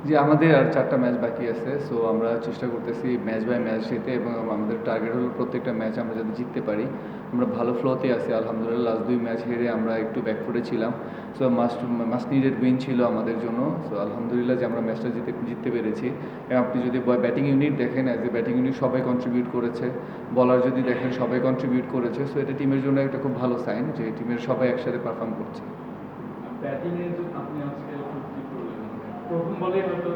জি, আমাদের আর 4টা ম্যাচ বাকি আছে। সো আমরা চেষ্টা করতেছি ম্যাচ বাই ম্যাচ জিতে এবং আমাদের টার্গেট হলো প্রত্যেকটা ম্যাচ আমরা যাতে জিততে পারি। আমরা ভালো ফ্লোতে আছি আলহামদুলিল্লাহ। লাস্ট 2 ম্যাচ হেরে আমরা একটু ব্যাকফুটে ছিলাম। সো মাস্ট নিডেড উইন ছিল আমাদের জন্য। সো আলহামদুলিল্লাহ যে আমরা ম্যাচটা জিততে পেরেছি। এবং আপনি যদি ব্যাটিং ইউনিট দেখেন, অ্যাজ এ ব্যাটিং ইউনিট সবাই কন্ট্রিবিউট করেছে। বলার যদি দেখেন সবাই কন্ট্রিবিউট করেছে। সো এটা টিমের জন্য একটা খুব ভালো সাইন যে টিমের সবাই একসাথে পারফর্ম করছে। ব্যাটিংয়ে আপনি আজকে কি করলেন? প্রথম বলেই হয়তো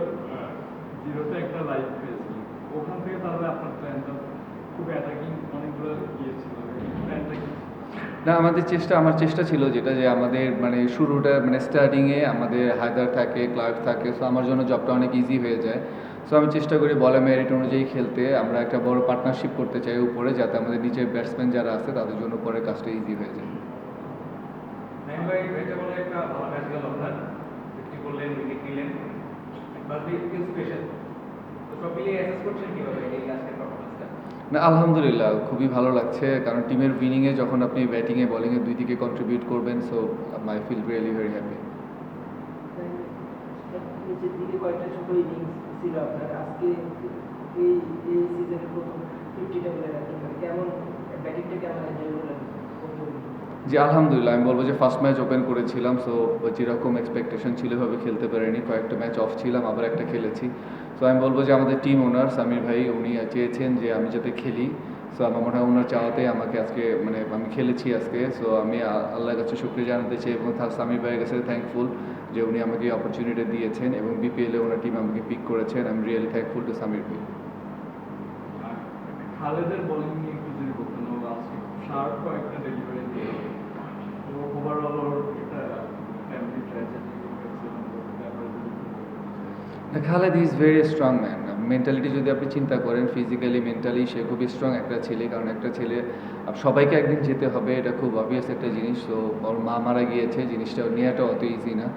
জিরোতে একটা লাইফ পেয়েছিলেন, ওখান থেকে তাহলে আপনার প্ল্যানটা খুব অ্যাটাকিং অনেকগুলো গিয়েছিল, প্ল্যানটা কি? না, আমার চেষ্টা ছিল যেটা যে আমাদের মানে শুরুটা মানে স্টার্টিংয়ে আমাদের হায়দার থাকে, ক্লার্ক থাকে। সো আমার জন্য জবটা অনেক ইজি হয়ে যায়। সো আমি চেষ্টা করি বলে মেরিট অনুযায়ী খেলতে। আমরা একটা বড় পার্টনারশিপ করতে চাই উপরে, যাতে আমাদের নিচের ব্যাটসম্যান যারা আছে তাদের জন্য পরে কাজটা ইজি হয়ে যায়। এটা বলে একটা ভালো ম্যাচ গেল আপনার, 50 করলেন, উইকেট নিলেন, বাট ফিল স্পেশাল। তো সব মিলিয়ে অ্যাসেস করছেন কিভাবে এই আজকের পারফরম্যান্সটা? না, আলহামদুলিল্লাহ খুবই ভালো লাগছে, কারণ টিমের উইনিংয়ে যখন আপনি ব্যাটিংয়ে বলিংয়ে দুই দিকে কন্ট্রিবিউট করবেন, so I feel really very happy. নিচের দিকে কয়েকটা ছোট ইনিংস ছিল আপনার, আজকে এই এই সিজনের প্রথম 50টা বলে রাখতে পারে, কেমন ব্যাটিংটা কেমন এনজয় করলেন? জি, আলহামদুলিল্লাহ আমি বলবো যে ফার্স্ট ম্যাচ ওপেন করেছিলাম। সো যেরকম এক্সপেকটেশন ছিল এভাবে খেলতে পারিনি, কয়েকটা ম্যাচ অফ ছিলাম, আবার একটা খেলেছি। সো আমি বলবো যে আমাদের টিম ওনার সামির ভাই উনি চেয়েছেন যে আমি যাতে খেলি। সো আমার মনে হয় ওনার চাওয়াতেই আমাকে আজকে মানে আমি খেলেছি আজকে। সো আমি আল্লাহর কাছে শুকরিয়া জানাতে চাই এবং সামির ভাইয়ের কাছে থ্যাঙ্কফুল যে উনি আমাকে অপরচুনিটি দিয়েছেন এবং বিপিএলে ওনার টিম আমাকে পিক করেছেন। I am really thankful to Samir ভাই। খালেদের বোলিং নিয়ে একটু যদি বলতেন, ও আজকে শার্প কয়েকটা ডেলিভারি দিয়ে ওভারঅল ওর একটা family tragedy Khaled is very strong man. Mentality যদি আপনি চিন্তা করেন, ফিজিক্যালি মেন্টালি সে খুবই স্ট্রং একটা ছেলে, কারণ একটা ছেলে সবাইকে একদিন যেতে হবে, এটা খুব অবভিয়াস একটা জিনিস। তো ওর মা মারা গিয়েছে, জিনিসটা নেওয়াটা অত ইজি না।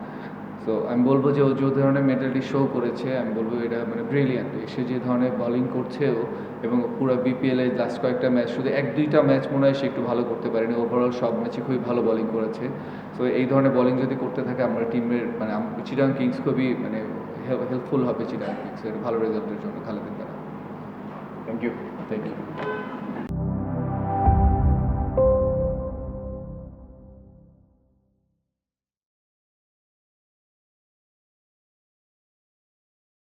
সো আমি বলবো যে ও যে ধরনের মেন্টালিটি শো করেছে, আমি বলবো এটা মানে ব্রিলিয়ান্ট। সে যে ধরনের বলিং করছেও এবং পুরো বিপিএল এর লাস্ট কয়েকটা ম্যাচ, শুধু 1-2টা ম্যাচ মনে হয় সে একটু ভালো করতে পারেনি, ওভারঅল সব ম্যাচে খুবই ভালো বলিং করেছে। সো এই ধরনের বলিং যদি করতে থাকে আমরা টিমের মানে চিটাগাং কিংস খুবই মানে হেল্পফুল হবে চিটাগাং কিংসের ভালো রেজাল্টের জন্য খালেদের দ্বারা। Thank you. Thank you.